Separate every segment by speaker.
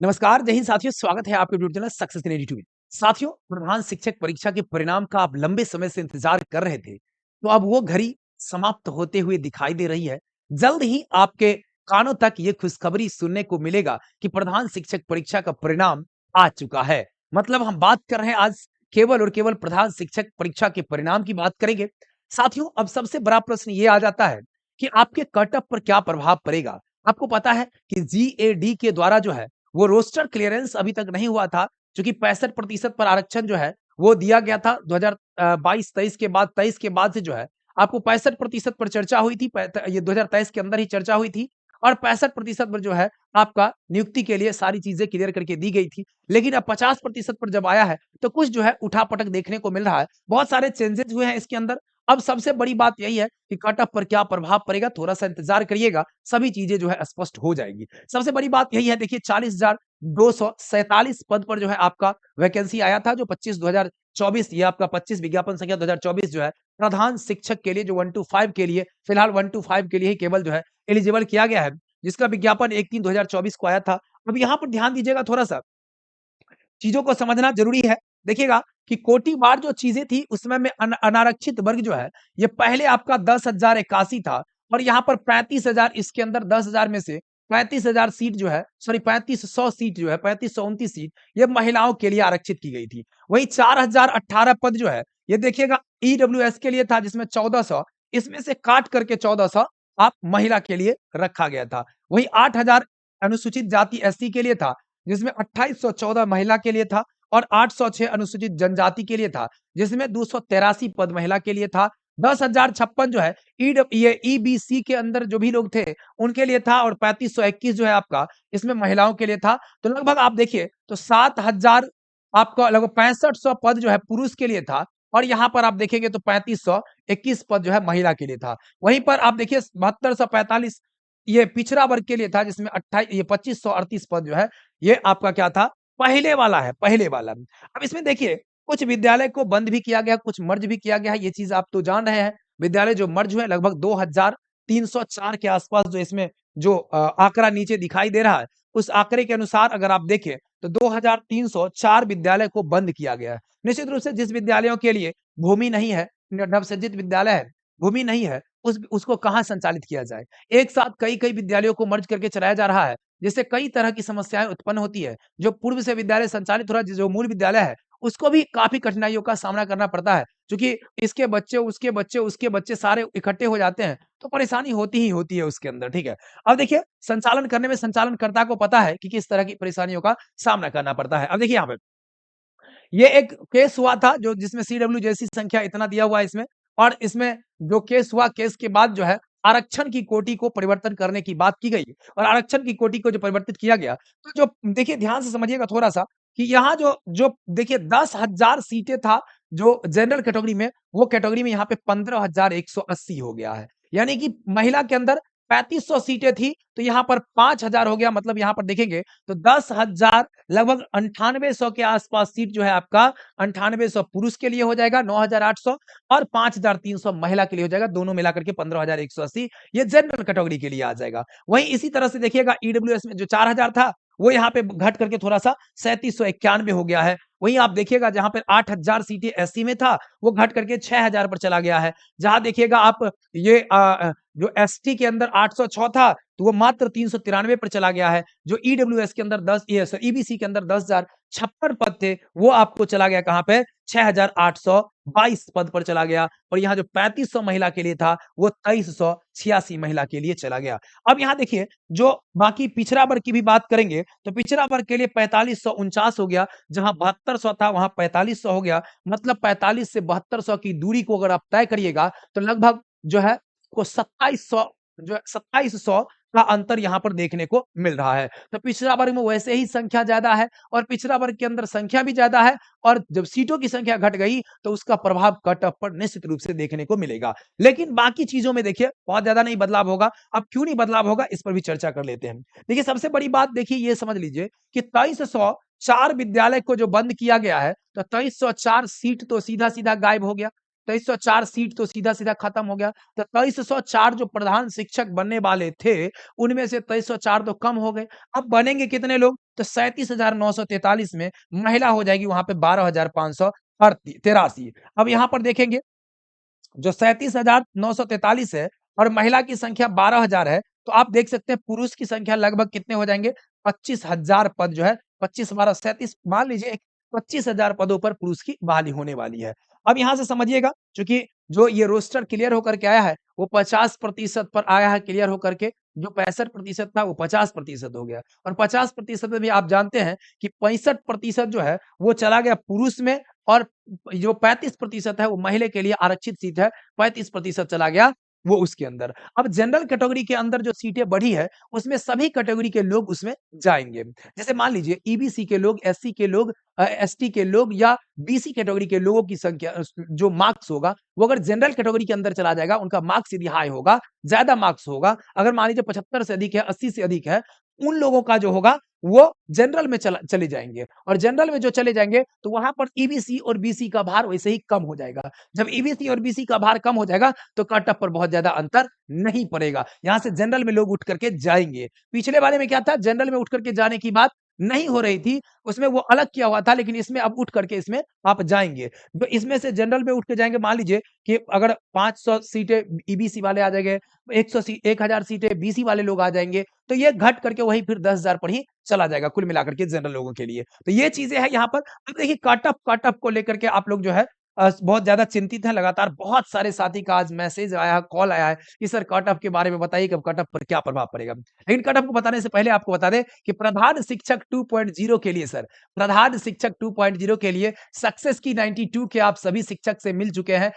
Speaker 1: नमस्कार, जय हिंद साथियों, स्वागत है आपके यूट्यूब चैनल सक्सेस इन 82 में। साथियों, प्रधान शिक्षक परीक्षा के परिणाम का आप लंबे समय से इंतजार कर रहे थे, तो अब वो घड़ी समाप्त होते हुए दिखाई दे रही है। जल्द ही आपके कानों तक ये खुशखबरी सुनने को मिलेगा कि प्रधान शिक्षक परीक्षा का परिणाम आ चुका है। मतलब हम बात कर रहे हैं आज केवल और केवल प्रधान शिक्षक परीक्षा के परिणाम की बात करेंगे। साथियों, अब सबसे बड़ा प्रश्न ये आ जाता है कि आपके कट ऑफ पर क्या प्रभाव पड़ेगा? आपको पता है कि जीएडी के द्वारा जो है वो रोस्टर क्लियरेंस अभी तक नहीं हुआ था, क्योंकि 65% पर आरक्षण जो है वो दिया गया था 2022-23 के बाद, 23 के बाद से जो है आपको 65% पर चर्चा हुई थी। ये 2023 के अंदर ही चर्चा हुई थी और 65% पर जो है आपका नियुक्ति के लिए सारी चीजें क्लियर करके दी गई थी। लेकिन अब 50% पर जब आया है तो कुछ जो है उठापटक देखने को मिल रहा है। बहुत सारे चेंजेस हुए हैं इसके अंदर। अब सबसे बड़ी बात यही है कि कट ऑफ पर क्या प्रभाव पड़ेगा, थोड़ा-सा इंतजार करिएगा, सभी चीजें जो है स्पष्ट हो जाएगी। सबसे बड़ी बात यही है, देखिए 40,247 पद पर जो है आपका वैकेंसी आया था, जो 25/2024 ये आपका 25 विज्ञापन संख्या 2024 जो है प्रधान शिक्षक के लिए, जो 1 टू 5 के लिए, फिलहाल 1 टू 5 के लिए ही केवल जो है एलिजिबल किया गया है, जिसका विज्ञापन 1/3/2024 को आया था। अब यहाँ पर ध्यान दीजिएगा, थोड़ा-सा चीजों को समझना जरूरी है। देखिएगा कि कोटिवार जो चीजें थी उसमें में अनारक्षित वर्ग जो है ये पहले आपका 10,081 था और यहाँ पर 35,000, इसके अंदर 10,000 में से 35,000 सीट जो है, सॉरी 3500 सीट जो है, 3529 सीट ये महिलाओं के लिए आरक्षित की गई थी। वहीं 4,018 पद जो है ये देखिएगा ईडब्ल्यूएस के लिए था, जिसमें 1,400, इसमें से काट करके 1,400 आप महिला के लिए रखा गया था। वही 8,000 अनुसूचित जाति एससी के लिए था, जिसमें 2814 महिला के लिए था और 806 अनुसूचित जनजाति के लिए था, जिसमें 283 पद महिला के लिए था। 10,056 जो है ये ईबीसी के अंदर जो भी लोग थे उनके लिए था और 3521 जो है आपका इसमें महिलाओं के लिए था। तो लगभग आप देखिए तो 7,000 आपका लगभग 6500 पद जो है पुरुष के लिए था और यहाँ पर आप देखेंगे तो 3521 पद जो है महिला के लिए था। वहीं पर आप देखिए 7245 ये पिछड़ा वर्ग के लिए था, जिसमें 2538 पद जो है ये आपका क्या था, पहले वाला है, पहले वाला। अब इसमें देखिए कुछ विद्यालय को बंद भी किया गया, कुछ मर्ज भी किया गया है, ये चीज आप तो जान रहे हैं। विद्यालय जो मर्ज हुए लगभग 2304 के आसपास, जो इसमें जो आंकड़ा नीचे दिखाई दे रहा है उस आंकड़े के अनुसार अगर आप देखें तो 2304 विद्यालय को बंद किया गया है। निश्चित रूप से जिस विद्यालयों के लिए भूमि नहीं है, नवसर्जित विद्यालय है, भूमि नहीं है, उसको कहाँ संचालित किया जाए। एक साथ कई विद्यालयों को मर्ज करके चलाया जा रहा है, जिससे कई तरह की समस्याएं उत्पन्न होती है। जो पूर्व से विद्यालय संचालित हो रहा है, जो मूल विद्यालय है, उसको भी काफी कठिनाइयों का सामना करना पड़ता है, क्योंकि इसके बच्चे, उसके बच्चे, उसके बच्चे सारे इकट्ठे हो जाते हैं, तो परेशानी होती ही होती है उसके अंदर, ठीक है। अब देखिए संचालन करने में संचालनकर्ता को पता है कि किस तरह की परेशानियों का सामना करना पड़ता है। अब देखिए यहाँ पे ये एक केस हुआ था जो जिसमें सीडब्ल्यू जैसी संख्या इतना दिया हुआ है इसमें, और इसमें जो केस हुआ, केस के बाद जो है आरक्षण की कोटि को परिवर्तन करने की बात की गई और आरक्षण की कोटि को जो परिवर्तित किया गया, तो जो देखिए ध्यान से समझिएगा थोड़ा-सा कि यहाँ जो जो देखिए 10,000 सीटें था जो जनरल कैटेगरी में, वो कैटेगरी में यहाँ पे 15,180 हो गया है। यानी कि महिला के अंदर 3500 सीटें थी, तो यहाँ पर 5,000 हो गया। मतलब यहाँ पर देखेंगे तो 10,000 लगभग 9800 के आसपास सीट जो है आपका 9800 पुरुष के लिए हो जाएगा, 9,800 और 5,300 महिला के लिए हो जाएगा, दोनों मिलाकर के 15,180 ये जनरल कैटेगरी के लिए आ जाएगा। वहीं इसी तरह से देखिएगा ईडब्ल्यूएस में जो 4,000 था वो यहाँ पे घट करके थोड़ा सा 3791 हो गया है। वहीं आप देखिएगा जहां पर 8,000 सीटें एससी में था वो घट करके 6,000 पर चला गया है। जहां देखिएगा आप ये जो एसटी के अंदर 806 था तो वो मात्र 393 पर चला गया है। जो ईडब्ल्यूएस के अंदर 10 ईबीसी के अंदर 10,056 पद थे वो आपको चला गया कहां पे, 6,822 पद पर चला गया। और यहाँ जो 3500 महिला के लिए था वो 2386 महिला के लिए चला गया। अब यहाँ देखिए जो बाकी पिछड़ा वर्ग की भी बात करेंगे तो पिछड़ा वर्ग के लिए 4549 हो गया, जहां 7200 था वहां 4500 हो गया। मतलब 45 से 7200 की दूरी को अगर आप तय करिएगा तो लगभग जो है को 2700, जो है 2700 का अंतर यहाँ पर देखने को मिल रहा है। तो पिछड़ा वर्ग में वैसे ही संख्या ज्यादा है और पिछड़ा वर्ग के अंदर संख्या भी ज्यादा है, और जब सीटों की संख्या घट गई तो उसका प्रभाव कट ऑफ पर निश्चित रूप से देखने को मिलेगा। लेकिन बाकी चीजों में देखिए बहुत ज्यादा नहीं बदलाव होगा। अब क्यों नहीं बदलाव होगा इस पर भी चर्चा कर लेते हैं। देखिए सबसे बड़ी बात देखिए ये समझ लीजिए कि 2304 विद्यालय को जो बंद किया गया है तो 2304 सीट तो सीधा सीधा गायब हो गया। 2304 सीट तो सीधा-सीधा खत्म हो गया। तो 2304 जो प्रधान शिक्षक बनने वाले थे, उनमें से 2304 तो कम हो गए। अब बनेंगे कितने लोग? तो 37,943 में महिला हो जाएगी वहाँ पे 12,583। अब यहाँ पर देखेंगे जो 37,943 है और महिला की संख्या 12,000 है, तो आप देख सकते हैं पुरुष की संख्या लगभग कितने हो जाएंगे? 25,000 पद जो है, 25 12 37, मान लीजिए 25,000 पदों पर पुरुष की बहाली होने वाली है। अब यहाँ से समझिएगा, चूंकि जो ये रोस्टर क्लियर होकर के आया है, वो 50% पर आया है क्लियर होकर के, जो 65% था वो 50% हो गया। और 50% में भी आप जानते हैं कि 65% जो है वो चला गया पुरुष में, और जो 35% है वो महिला के लिए आरक्षित सीट है, 35% चला गया वो उसके अंदर। अब जनरल कैटेगरी के अंदर जो सीटें बढ़ी है, उसमें सभी कैटेगरी के लोग उसमें जाएंगे। जैसे मान लीजिए ईबीसी के लोग, एससी के लोग, एसटी के लोग या बीसी कैटेगरी के लोगों की संख्या, जो मार्क्स होगा वो अगर जनरल कैटेगरी के अंदर चला जाएगा, उनका मार्क्स यदि हाई होगा, ज्यादा मार्क्स होगा, अगर मान लीजिए 75 से अधिक है, 80 से अधिक है, उन लोगों का जो होगा वो जनरल में चले जाएंगे। और जनरल में जो चले जाएंगे तो वहां पर ईबीसी और बीसी का भार वैसे ही कम हो जाएगा। जब ईबीसी और बीसी का भार कम हो जाएगा तो कट ऑफ पर बहुत ज्यादा अंतर नहीं पड़ेगा, यहां से जनरल में लोग उठ करके जाएंगे। पिछले वाले में क्या था, जनरल में उठ करके जाने की बात नहीं हो रही थी, उसमें वो अलग किया हुआ था, लेकिन इसमें अब उठ करके इसमें आप जाएंगे। तो इसमें से जनरल में उठ के जाएंगे, मान लीजिए कि अगर 500 सीटें ईबीसी वाले आ जाएंगे, 1000 सीटें बीसी वाले लोग आ जाएंगे, तो ये घट करके वही फिर 10,000 पर ही चला जाएगा कुल मिलाकर के जनरल लोगों के लिए। तो ये चीजें हैं यहाँ पर। अब देखिए कट ऑफ को लेकर के आप लोग जो है बहुत ज्यादा चिंतित हैं। लगातार बहुत सारे साथी का आज मैसेज आया है, कॉल आया है कि सर कट ऑफ के बारे में बताइए कि कट ऑफ पर क्या प्रभाव पड़ेगा। लेकिन कट ऑफ को बताने से पहले आपको बता दें कि प्रधान शिक्षक 2.0 के लिए, सर प्रधान शिक्षक 2.0 के लिए सक्सेस की 92 के आप सभी शिक्षक से मिल चुके हैं।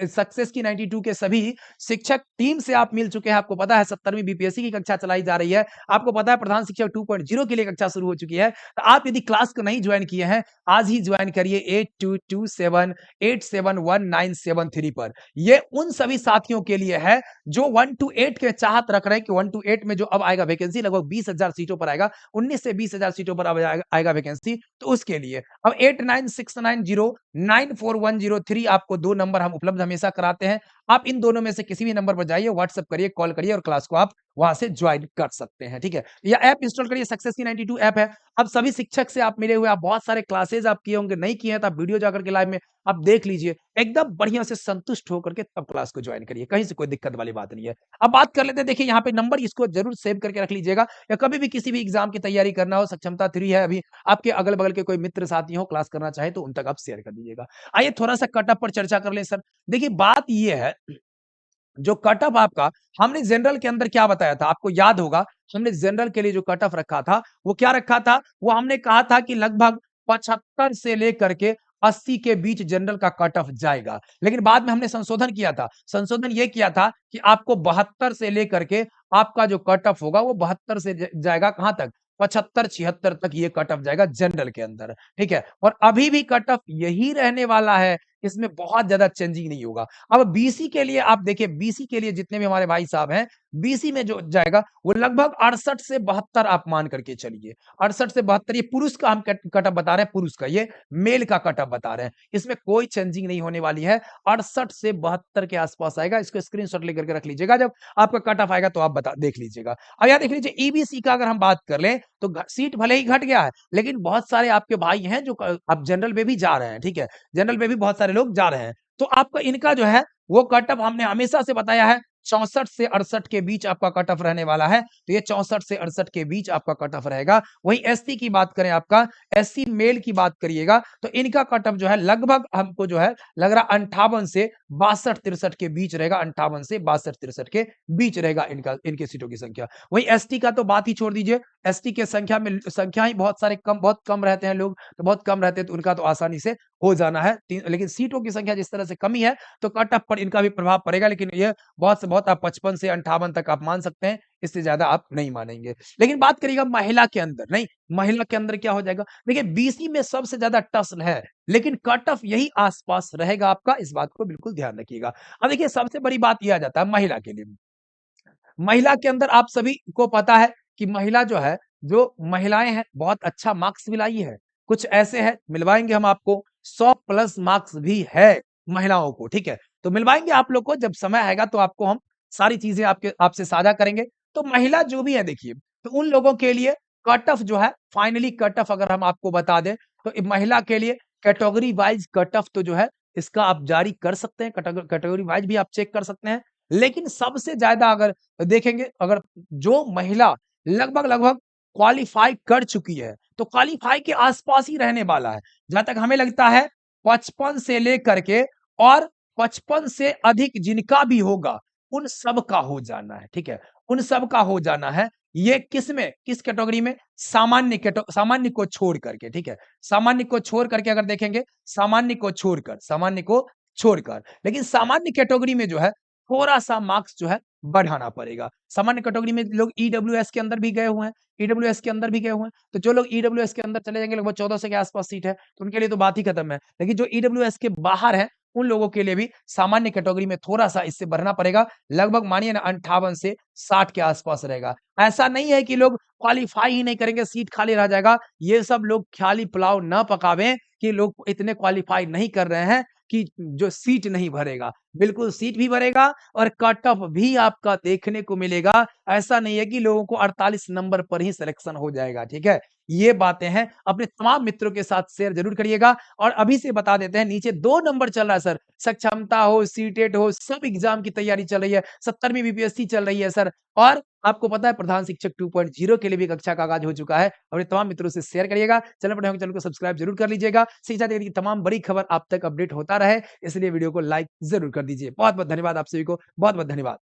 Speaker 1: सक्सेस की 92 के सभी शिक्षक टीम से आप मिल चुके हैं। आपको पता है 70वीं बीपीएससी की कक्षा चलाई जा रही है, आपको पता है प्रधान शिक्षक 2.0 के लिए कक्षा शुरू हो चुकी है। तो आप यदि क्लास को नहीं ज्वाइन किए हैं, आज ही ज्वाइन करिए 8227871973 पर। ये उन सभी साथियों के लिए है जो 1 to 8 के चाहत रख रहे हैं कि 1 to 8 में जो अब आएगा वैकेंसी लगभग 20,000 सीटों पर आएगा, 19 से 20,000 सीटों पर अब आएगा वैकेंसी, तो उसके लिए अब 8969094103 आपको 2 नंबर हम उपलब्ध हमेशा कराते हैं। आप इन दोनों में से किसी भी नंबर पर जाइए, व्हाट्सएप करिए, कॉल करिए और क्लास को आप वहां से ज्वाइन कर सकते हैं। ठीक है, या ऐप इंस्टॉल करिए, सक्सेस की 92 ऐप है। अब सभी शिक्षक से आप मिले हुए, आप बहुत सारे क्लासेस आप किए होंगे, नहीं किए हैं तो आप वीडियो जाकर के लाइव में आप देख लीजिए, एकदम बढ़िया से संतुष्ट होकर के तब क्लास को ज्वाइन करिए, कहीं से कोई दिक्कत वाली बात नहीं है। अब बात कर लेते हैं, देखिए यहाँ पे नंबर इसको जरूर सेव करके रख लीजिएगा, या कभी भी किसी भी एग्जाम की तैयारी करना हो, सक्षमता 3 है, अभी आपके अगल बगल के कोई मित्र साथी हो क्लास करना चाहे तो उन तक आप शेयर कर दीजिएगा। आइए थोड़ा सा कट ऑफ पर चर्चा कर ले सर। देखिए बात ये है, जो कट ऑफ आपका, हमने जनरल के अंदर क्या बताया था, आपको याद होगा, हमने जनरल के लिए जो कट ऑफ रखा था वो क्या रखा था, वो हमने कहा था कि लगभग 75 से लेकर के 80 के बीच जनरल का कट ऑफ जाएगा। लेकिन बाद में हमने संशोधन किया था, संशोधन ये किया था कि आपको 72 से लेकर के आपका जो कट ऑफ होगा वो 72 से जाएगा कहां तक, 75-76 तक ये कट ऑफ जाएगा जनरल के अंदर। ठीक है, और अभी भी कट ऑफ यही रहने वाला है, इसमें बहुत ज्यादा चेंजिंग नहीं होगा। अब बीसी के लिए आप देखिए, बीसी के लिए जितने भी हमारे भाई साहब हैं, बीसी में जो जाएगा वो लगभग 68 से 72 आप मान करके चलिए, 68 से 72। ये पुरुष का हम कट ऑफ बता रहे हैं, पुरुष का, ये मेल का कट ऑफ बता रहे हैं, इसमें कोई चेंजिंग नहीं होने वाली है, 68 से 72 के आसपास आएगा। इसको स्क्रीनशॉट लेकर के रख लीजिएगा, जब आपका कट ऑफ आएगा तो आप बता देख लीजिएगा। अब यहाँ देख लीजिए ईबीसी का अगर हम बात कर लें तो सीट भले ही घट गया है, लेकिन बहुत सारे आपके भाई हैं जो अब जनरल में भी जा रहे हैं। ठीक है, जनरल में भी बहुत सारे लोग जा रहे हैं, तो आपका इनका जो है वो कट ऑफ हमने हमेशा से बताया है 64 से 68 के बीच आपका कट ऑफ रहने वाला है। तो ये 64 से 68 के बीच आपका कट ऑफ रहेगा। वहीं एससी की बात करें, आपका एससी मेल की बात करिएगा तो इनका कट ऑफ जो है लगभग हमको जो है लग रहा 58 से 62-63 के बीच रहेगा, 58 से 62-63 के बीच रहेगा इनका, इनके सीटों की संख्या। वहीं एसटी का तो बात ही छोड़ दीजिए, एसटी के संख्या में संख्या ही बहुत सारे कम, बहुत कम रहते हैं लोग, तो बहुत कम रहते हैं, तो उनका तो आसानी से हो जाना है। लेकिन सीटों की संख्या जिस तरह से कमी है तो कट ऑफ पर इनका भी प्रभाव पड़ेगा, लेकिन ये बहुत से बहुत आप 55 से 58 तक आप मान सकते हैं, इससे ज्यादा आप नहीं मानेंगे। लेकिन बात करिएगा महिला के अंदर, नहीं महिला के अंदर क्या हो जाएगा, देखिए बीसी में सबसे ज्यादा टसल है, लेकिन कट ऑफ यही आसपास रहेगा आपका, इस बात को बिल्कुल ध्यान रखिएगा। अब देखिए सबसे बड़ी बात यह आ जाता है महिला के लिए, महिला के अंदर आप सभी को पता है कि महिला जो है, जो महिलाएं हैं बहुत अच्छा मार्क्स भी लाई है, कुछ ऐसे हैं मिलवाएंगे हम आपको, 100 प्लस मार्क्स भी है। महिलाओं को, ठीक है? तो मिलवाएँगे आप लोग को, जब समय आएगा तो आपको हम सारी चीज़ें आपके आपसे साझा करेंगे। तो महिला जो भी है देखिए, तो उन लोगों के लिए कट ऑफ जो है, फाइनली कट ऑफ अगर हम आपको बता दें, तो महिला के लिए कैटेगरी वाइज़ कट ऑफ तो जो है, इसका आप जारी कर सकते हैं, कैटेगरी वाइज़ भी आप चेक कर सकते हैं। लेकिन सबसे ज़्यादा अगर देखेंगे, अगर जो महिला लगभग-लगभग क्वालीफाई कर चुकी है, तो क्वालीफाई के आस-पास ही रहने वाला है। जहाँ तक हमें लगता है 55 से लेकर के और 55 से अधिक जिनका भी होगा, उन सब का हो जाना है, ठीक है? उन सब का हो जाना है। ये किसमें, किस कैटेगरी में? सामान्य को छोड़ करके, ठीक है? सामान्य को छोड़ करके अगर देखेंगे, सामान्य को छोड़कर। लेकिन सामान्य कैटेगरी में जो है, थोड़ा-सा मार्क्स जो है बढ़ाना पड़ेगा। सामान्य कैटेगरी में लोग ईडब्ल्यूएस के अंदर भी गए हुए हैं, ईडब्ल्यूएस के अंदर भी गए हुए हैं। तो जो लोग ईडब्ल्यूएस के अंदर चले जाएँगे, लगभग 1400 के आस-पास सीट है, तो उनके लिए तो बात ही खत्म है। लेकिन जो ईडब्ल्यूएस के बाहर हैं, उन लोगों के लिए भी सामान्य कैटेगरी में थोड़ा-सा इससे बढ़ना पड़ेगा। लगभग मानिए ना 58 से 60 के आस-पास रहेगा। ऐसा नहीं है कि लोग क्वालीफाई ही नहीं करेंगे, सीट खाली रह जाएगा। ये सब लोग ख़्याली पुलाव ना पकावें कि लोग इतने क्वालीफाई नहीं कर रहे हैं कि जो सीट नहीं भरेगा। बिल्कुल सीट भी भरेगा और कट ऑफ भी आपका देखने को मिलेगा। ऐसा नहीं है कि लोगों को 48 नंबर पर ही सिलेक्शन हो जाएगा, ठीक है? ये बातें हैं, अपने तमाम मित्रों के साथ शेयर ज़रूर करिएगा और अभी से बता देते हैं, नीचे 2 नंबर चल रहा है सर, सक्षमता हो, सीटेट हो, सब एग्ज़ाम की तैयारी चल रही है, 17वीं बीपीएससी चल रही है सर और आपको पता है प्रधान शिक्षक 2.0 के लिए भी कक्षा का आगाज़ हो चुका है। अपने तमाम मित्रों से शेयर करिएगा, चैनल पर नए हो चैनल को सब्सक्राइब ज़रूर कर लीजिएगा। शिक्षा देने की तमाम बड़ी खबर आप तक अपडेट होता रहे, इसलिए वीडियो को लाइक ज़रूर कर दीजिए। बहुत-बहुत धन्यवाद आप सभी को, बहुत-बहुत धन्यवाद।